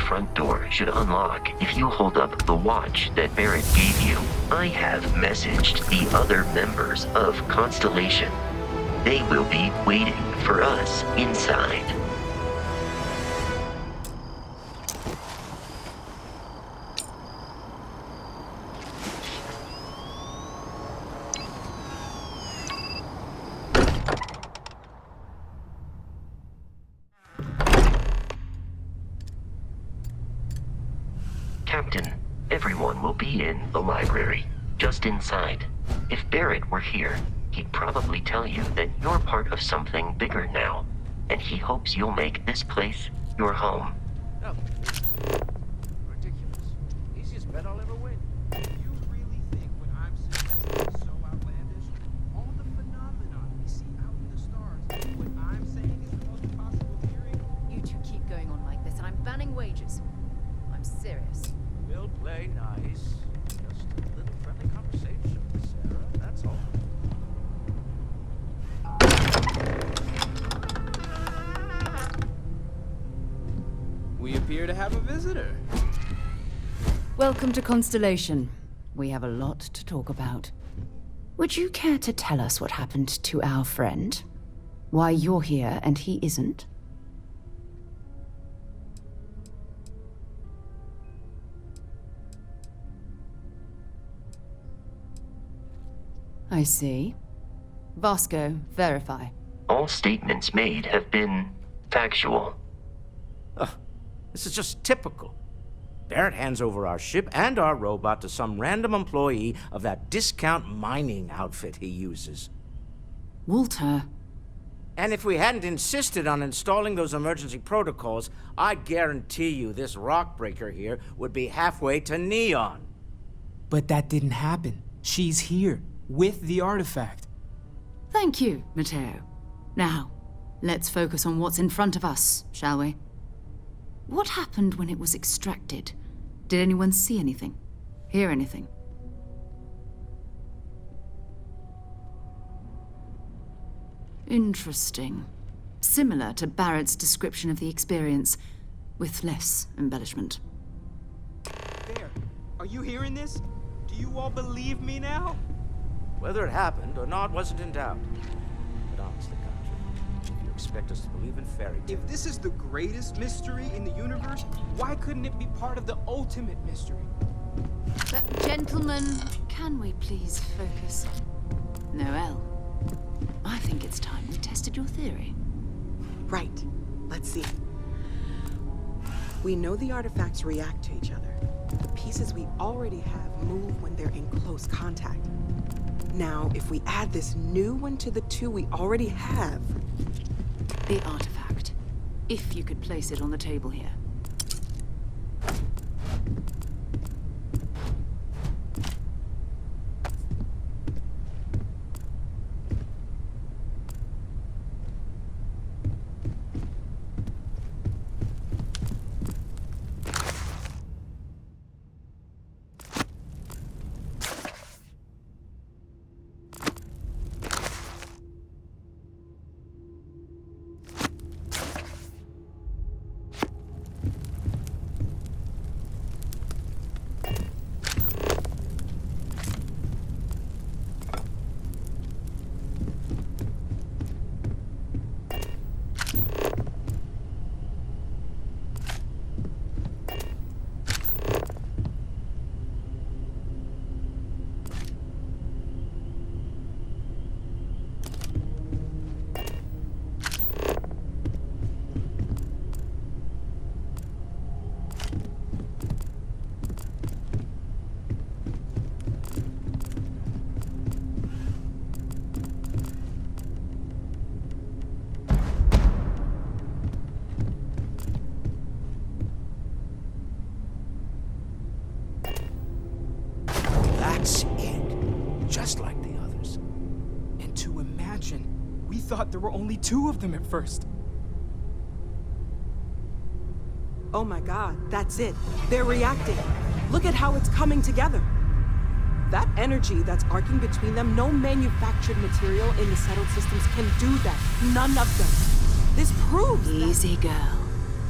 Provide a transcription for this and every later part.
front door should unlock if you hold up the watch that Barrett gave you. I have messaged the other members of Constellation. They will be waiting for us inside. Captain, everyone will be in the library, just inside. If Barrett were here, he'd probably tell you that you're part of something bigger now, and he hopes you'll make this place your home. No. Ridiculous. Easiest bet I'll ever win. You really think what I'm saying is so outlandish? All the phenomenon we see out in the stars, what I'm saying is the most possible theory? You two keep going on like this, and I'm banning wages. I'm serious. We'll play nice. Just a little friendly conversation, Sarah. That's all. We appear to have a visitor. Welcome to Constellation. We have a lot to talk about. Would you care to tell us what happened to our friend? Why you're here and he isn't? I see. Vasco, verify. All statements made have been factual. Ugh, this is just typical. Barrett hands over our ship and our robot to some random employee of that discount mining outfit he uses. Walter. And if we hadn't insisted on installing those emergency protocols, I guarantee you this rock breaker here would be halfway to Neon. But that didn't happen. She's here, with the artifact. Thank you, Matteo. Now, let's focus on what's in front of us, shall we? What happened when it was extracted? Did anyone see anything? Hear anything? Interesting. Similar to Barrett's description of the experience, with less embellishment. There. Are you hearing this? Do you all believe me now? Whether it happened or not wasn't in doubt. But honestly, Contra, if you expect us to believe in fairy tales... If this is the greatest mystery in the universe, why couldn't it be part of the ultimate mystery? Gentlemen, can we please focus? Noelle, I think it's time we tested your theory. Right. Let's see. We know the artifacts react to each other. The pieces we already have move when they're in close contact. Now, if we add this new one to the two we already have... The artifact. If you could place it on the table here. That's it. Just like the others. And to imagine, we thought there were only two of them at first. Oh my god, that's it. They're reacting. Look at how it's coming together. That energy that's arcing between them, no manufactured material in the settled systems can do that. None of them. This proves Easy, girl.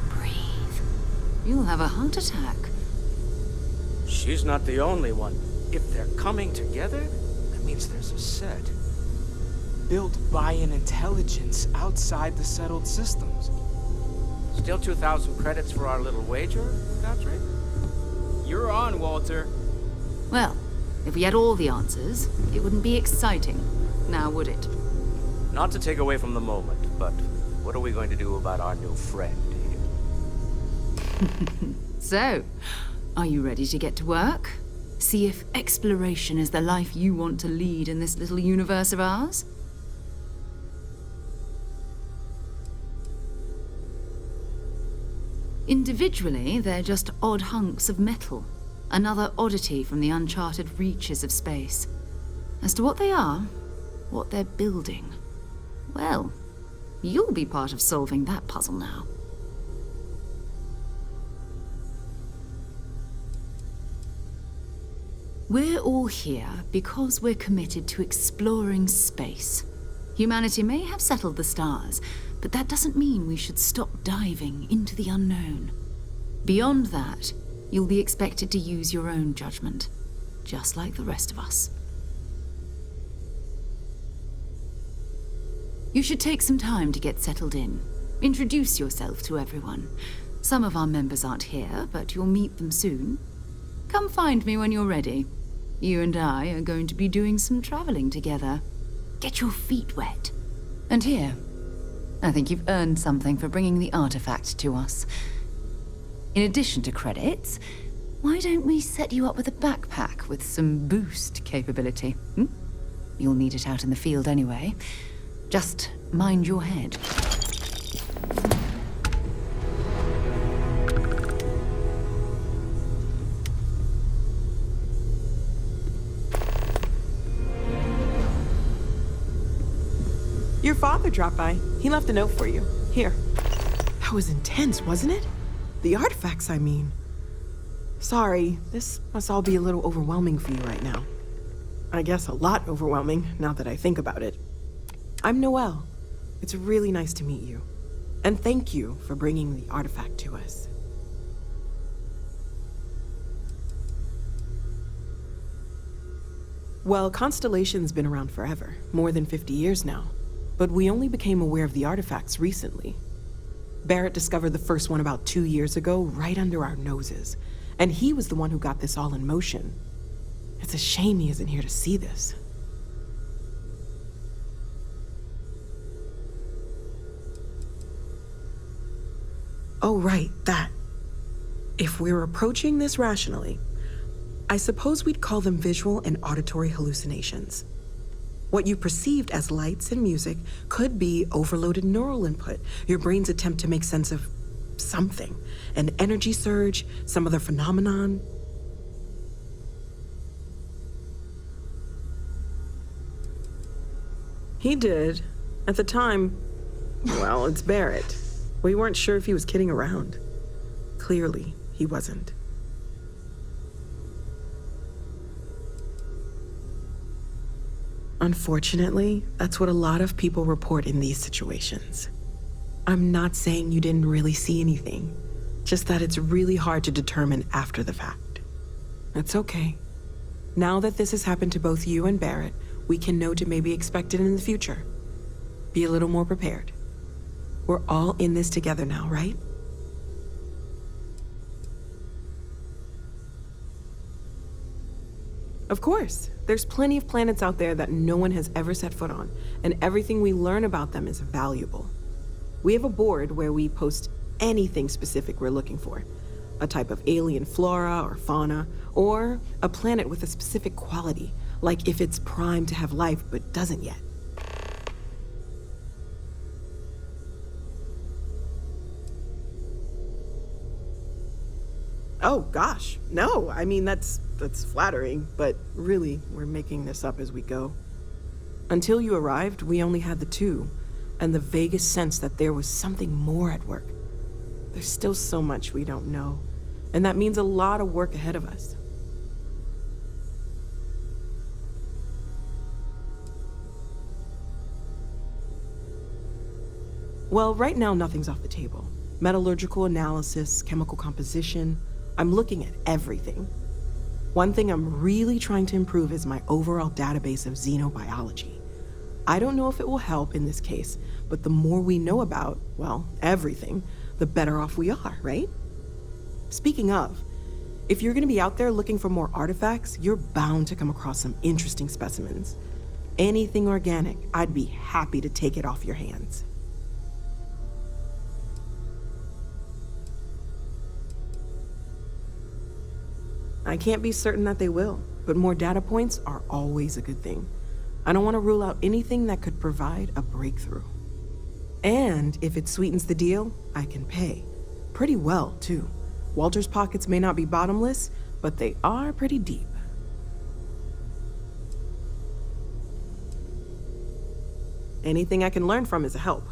Breathe. you'll have a heart attack. She's not the only one. If they're coming together, that means there's a set. Built by an intelligence outside the settled systems. Still 2,000 credits for our little wager, Godric? You're on, Walter. Well, if we had all the answers, it wouldn't be exciting, now would it? Not to take away from the moment, but what are we going to do about our new friend here? So, are you ready to get to work? See if exploration is the life you want to lead in this little universe of ours? Individually, they're just odd hunks of metal. Another oddity from the uncharted reaches of space. As to what they are, what they're building, well, you'll be part of solving that puzzle now. We're all here because we're committed to exploring space. Humanity may have settled the stars, but that doesn't mean we should stop diving into the unknown. Beyond that, you'll be expected to use your own judgment, just like the rest of us. You should take some time to get settled in. Introduce yourself to everyone. Some of our members aren't here, but you'll meet them soon. Come find me when you're ready. You and I are going to be doing some traveling together. Get your feet wet. And here, I think you've earned something for bringing the artifact to us. In addition to credits, why don't we set you up with a backpack with some boost capability? You'll need it out in the field anyway. Just mind your head. Your father dropped by. He left a note for you. Here. That was intense, wasn't it? The artifacts, I mean. Sorry, this must all be a little overwhelming for you right now. I guess a lot overwhelming, now that I think about it. I'm Noelle. It's really nice to meet you. And thank you for bringing the artifact to us. Well, Constellation's been around forever, more than 50 years now. But we only became aware of the artifacts recently. Barrett discovered the first one about 2 years ago, right under our noses. And he was the one who got this all in motion. It's a shame he isn't here to see this. Oh, right, that. If we're approaching this rationally, I suppose we'd call them visual and auditory hallucinations. What you perceived as lights and music could be overloaded neural input, your brain's attempt to make sense of something. An energy surge, some other phenomenon. He did. At the time, well, it's Barrett. We weren't sure if he was kidding around. Clearly, he wasn't. Unfortunately, that's what a lot of people report in these situations. I'm not saying you didn't really see anything, just that it's really hard to determine after the fact. It's okay. Now that this has happened to both you and Barrett, we can know to maybe expect it in the future. Be a little more prepared. We're all in this together now, right? Of course. There's plenty of planets out there that no one has ever set foot on, and everything we learn about them is valuable. We have a board where we post anything specific we're looking for. A type of alien flora or fauna, or a planet with a specific quality, like if it's primed to have life but doesn't yet. Oh gosh, no, I mean that's flattering, but really, we're making this up as we go. Until you arrived, we only had the two, and the vaguest sense that there was something more at work. There's still so much we don't know, and that means a lot of work ahead of us. Well, right now nothing's off the table. Metallurgical analysis, chemical composition. I'm looking at everything. One thing I'm really trying to improve is my overall database of xenobiology. I don't know if it will help in this case, but the more we know about, well, everything, the better off we are, right? Speaking of, if you're gonna be out there looking for more artifacts, you're bound to come across some interesting specimens. Anything organic, I'd be happy to take it off your hands. I can't be certain that they will, but more data points are always a good thing. I don't want to rule out anything that could provide a breakthrough. And if it sweetens the deal, I can pay. Pretty well, too. Walter's pockets may not be bottomless, but they are pretty deep. Anything I can learn from is a help.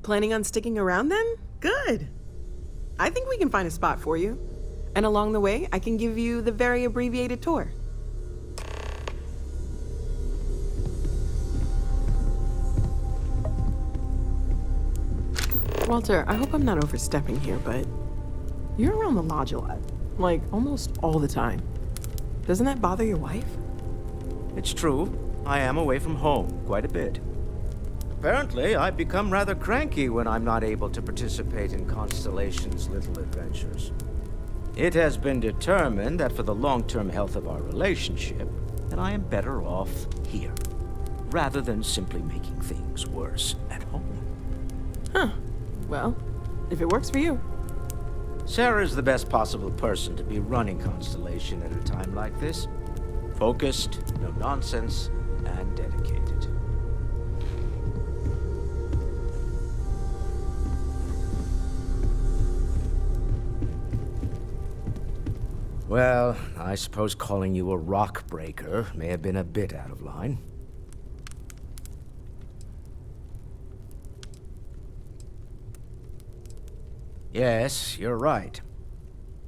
Planning on sticking around then? Good. I think we can find a spot for you. And along the way, I can give you the very abbreviated tour. Walter, I hope I'm not overstepping here, but you're around the lodge a lot. Like, almost all the time. Doesn't that bother your wife? It's true. I am away from home quite a bit. Apparently, I've become rather cranky when I'm not able to participate in Constellation's little adventures. It has been determined that for the long-term health of our relationship, that I am better off here, rather than simply making things worse at home. Huh. Well, if it works for you. Sarah is the best possible person to be running Constellation at a time like this. Focused, no nonsense, and dedicated. Well, I suppose calling you a rock breaker may have been a bit out of line. Yes, you're right.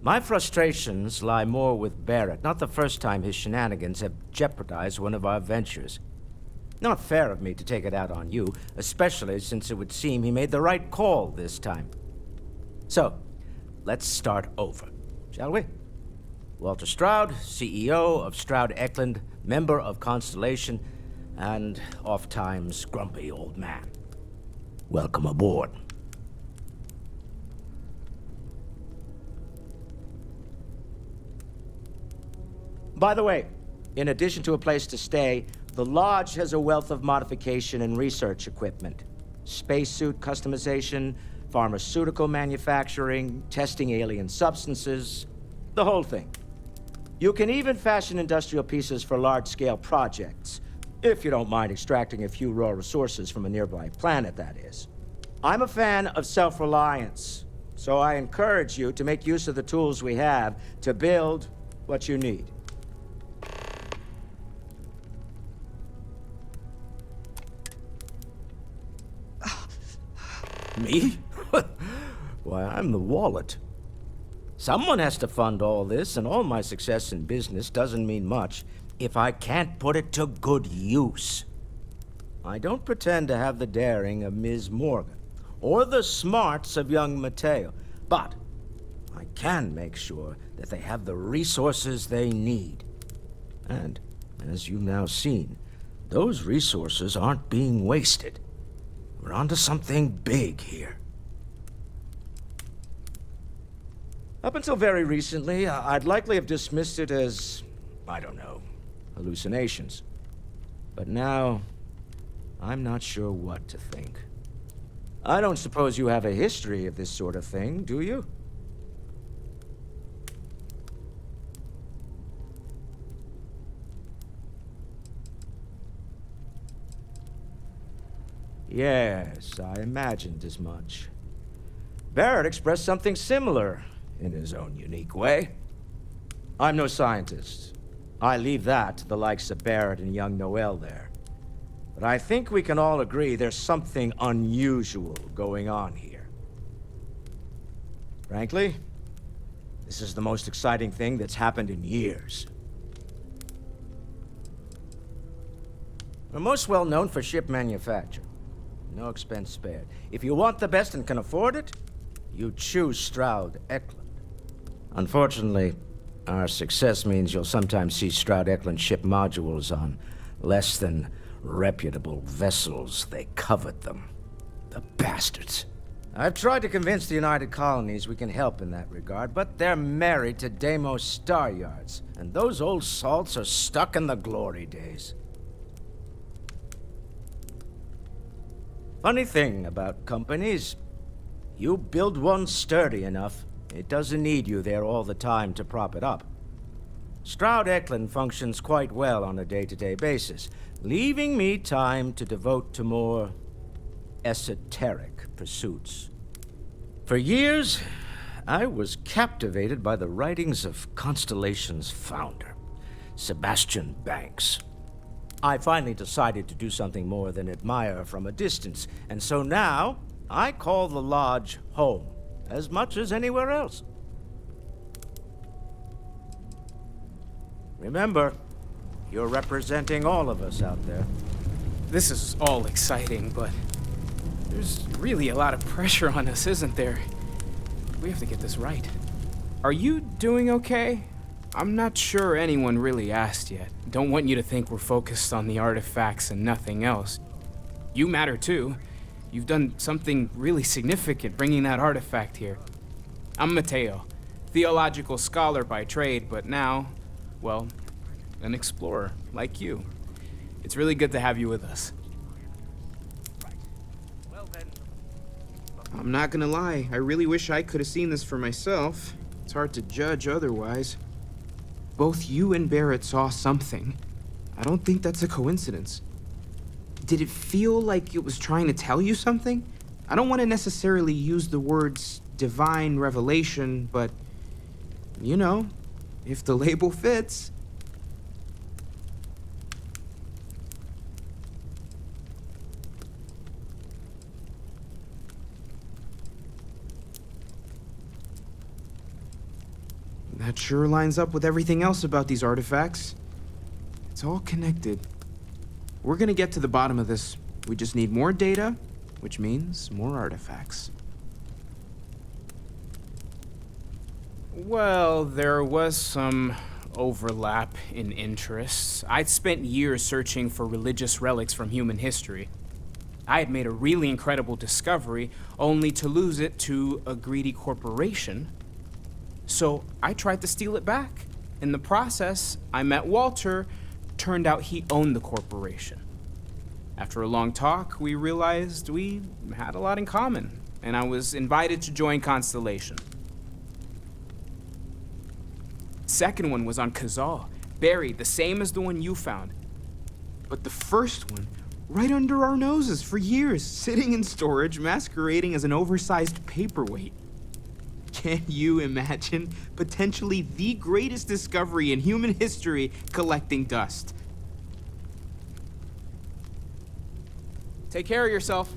My frustrations lie more with Barrett, not the first time his shenanigans have jeopardized one of our ventures. Not fair of me to take it out on you, especially since it would seem he made the right call this time. So, let's start over, shall we? Walter Stroud, CEO of Stroud Eklund, member of Constellation, and oft-times grumpy old man. Welcome aboard. By the way, in addition to a place to stay, the Lodge has a wealth of modification and research equipment. Spacesuit customization, pharmaceutical manufacturing, testing alien substances, the whole thing. You can even fashion industrial pieces for large-scale projects, if you don't mind extracting a few raw resources from a nearby planet, that is. I'm a fan of self-reliance, so I encourage you to make use of the tools we have to build what you need. Me? Why, I'm the wallet. Someone has to fund all this, and all my success in business doesn't mean much if I can't put it to good use. I don't pretend to have the daring of Ms. Morgan, or the smarts of young Matteo, but I can make sure that they have the resources they need. And, as you've now seen, those resources aren't being wasted. We're onto something big here. Up until very recently, I'd likely have dismissed it as, I don't know, hallucinations. But now, I'm not sure what to think. I don't suppose you have a history of this sort of thing, do you? Yes, I imagined as much. Barrett expressed something similar in his own unique way. I'm no scientist. I leave that to the likes of Barrett and young Noel there. But I think we can all agree there's something unusual going on here. Frankly, this is the most exciting thing that's happened in years. We're most well known for ship manufacture. No expense spared. If you want the best and can afford it, you choose Stroud Eklund. Unfortunately, our success means you'll sometimes see Stroud Eklund ship modules on less than reputable vessels. They covet them. The bastards. I've tried to convince the United Colonies we can help in that regard, but they're married to Deimos Star Yards, and those old salts are stuck in the glory days. Funny thing about companies, you build one sturdy enough, it doesn't need you there all the time to prop it up. Stroud Eklund functions quite well on a day-to-day basis, leaving me time to devote to more esoteric pursuits. For years, I was captivated by the writings of Constellation's founder, Sebastian Banks. I finally decided to do something more than admire from a distance, and so now I call the lodge home as much as anywhere else. Remember, you're representing all of us out there. This is all exciting, but there's really a lot of pressure on us, isn't there? We have to get this right. Are you doing okay? I'm not sure anyone really asked yet. Don't want you to think we're focused on the artifacts and nothing else. You matter too. You've done something really significant bringing that artifact here. I'm Matteo, theological scholar by trade, but now, well, an explorer like you. It's really good to have you with us. I'm not gonna lie, I really wish I could have seen this for myself. It's hard to judge otherwise. Both you and Barrett saw something. I don't think that's a coincidence. Did it feel like it was trying to tell you something? I don't want to necessarily use the words divine revelation, but, you know, if the label fits. That sure lines up with everything else about these artifacts. It's all connected. We're gonna get to the bottom of this. We just need more data, which means more artifacts. Well, there was some overlap in interests. I'd spent years searching for religious relics from human history. I had made a really incredible discovery, only to lose it to a greedy corporation. So I tried to steal it back. In the process, I met Walter. Turned out he owned the corporation. After a long talk, we realized we had a lot in common, and I was invited to join Constellation. Second one was on Kazal, buried, the same as the one you found. But the first one Right under our noses for years, sitting in storage, masquerading as an oversized paperweight. Can you imagine potentially the greatest discovery in human history collecting dust? Take care of yourself.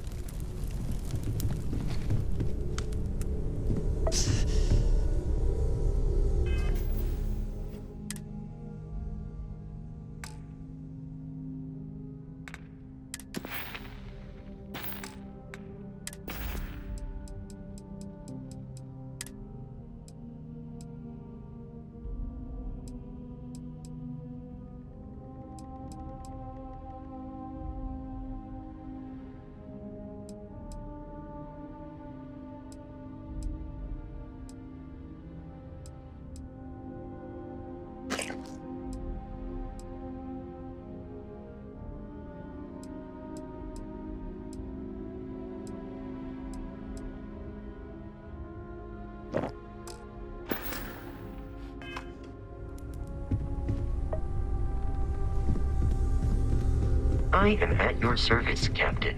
I am at your service, Captain.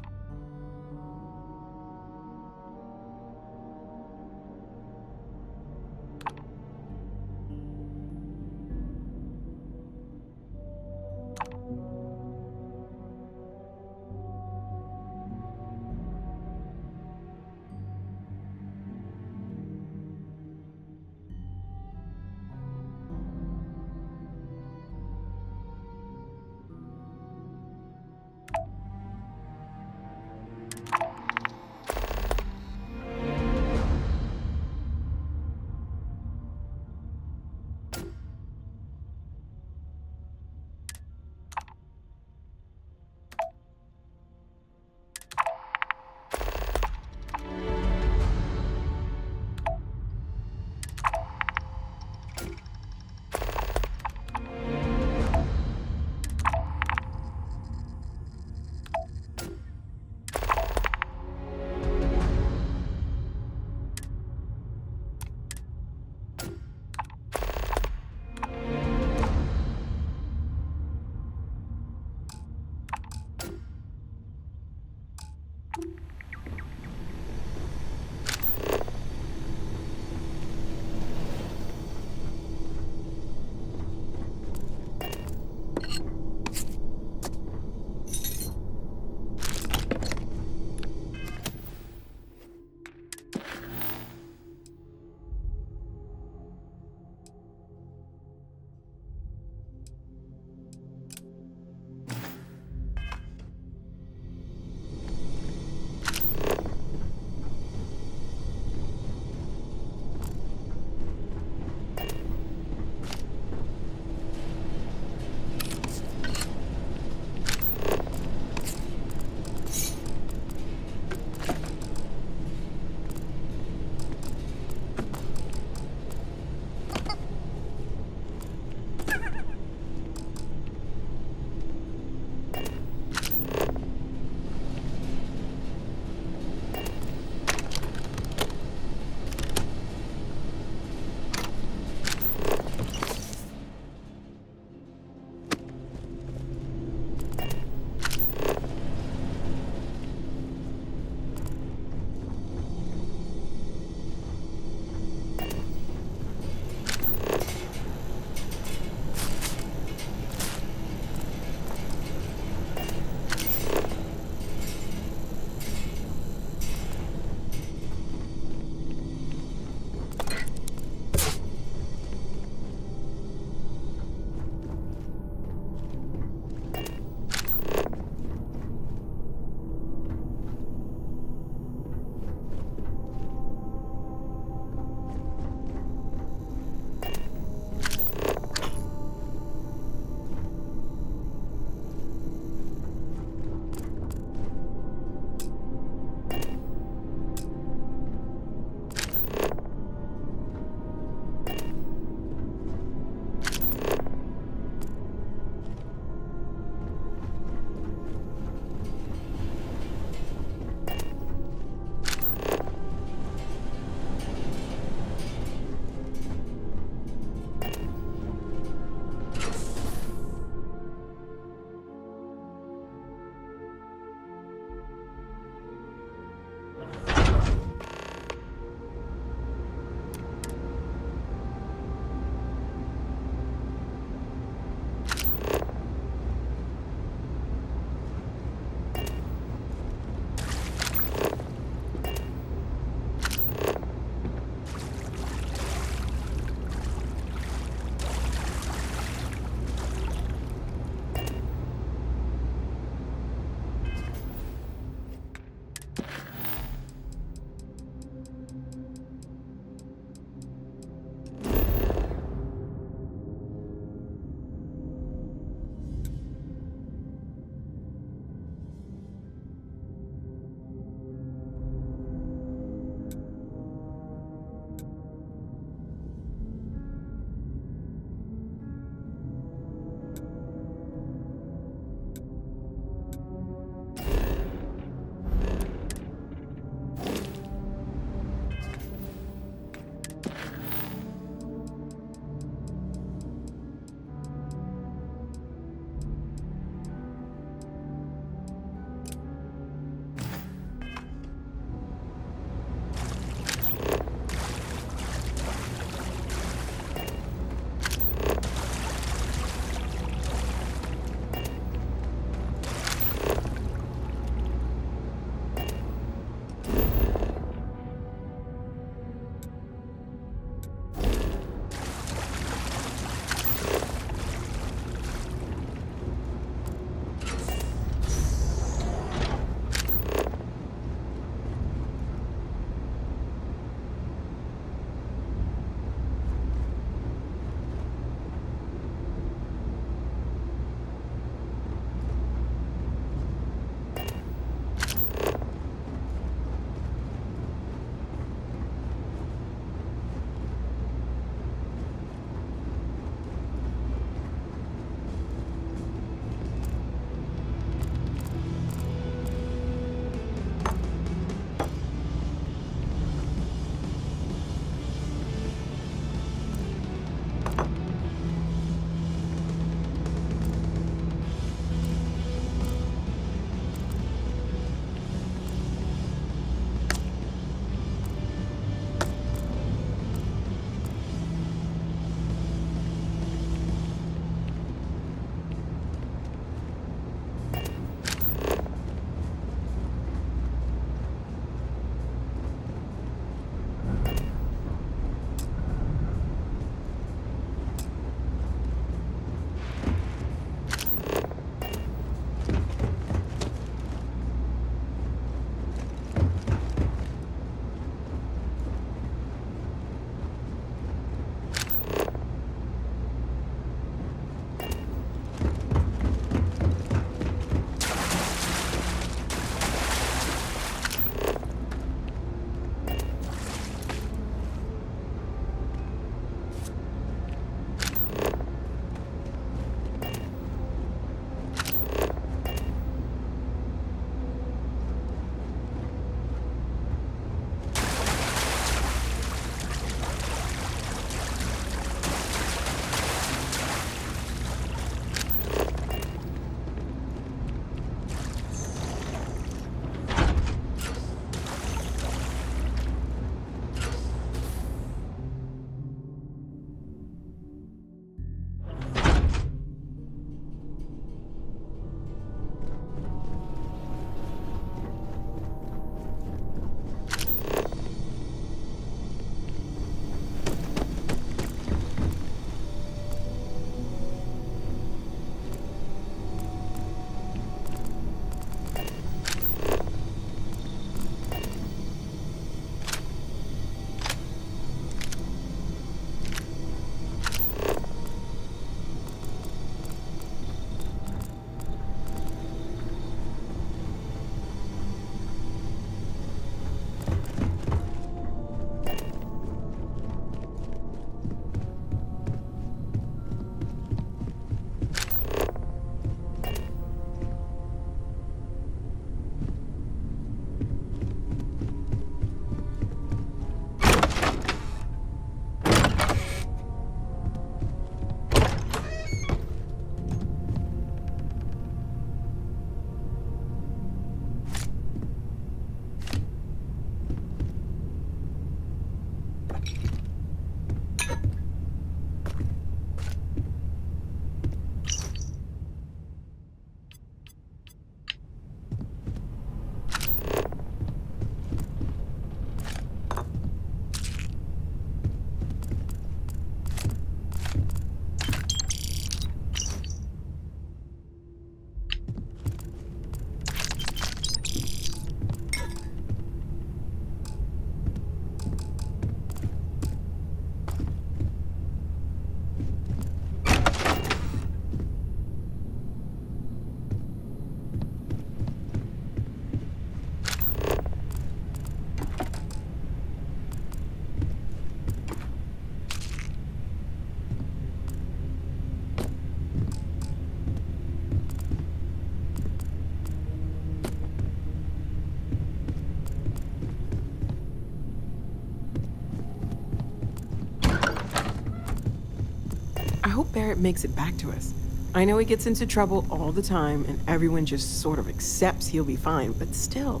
I hope Barrett makes it back to us. I know he gets into trouble all the time, and everyone just sort of accepts he'll be fine, but still.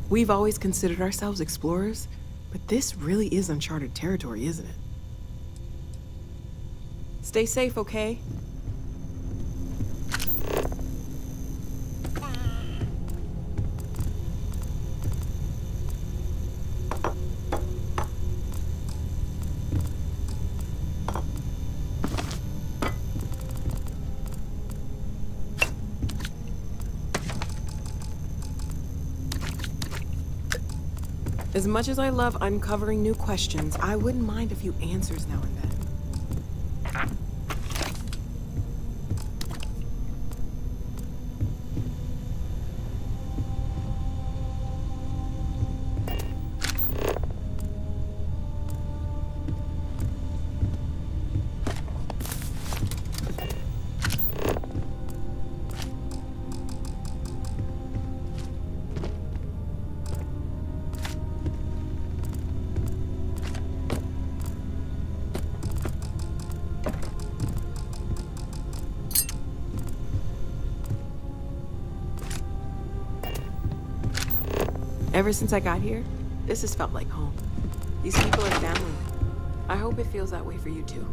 We've always considered ourselves explorers, but this really is uncharted territory, isn't it? Stay safe, okay? As much as I love uncovering new questions, I wouldn't mind a few answers now and then. Ever since I got here, this has felt like home. These people are family. I hope it feels that way for you too.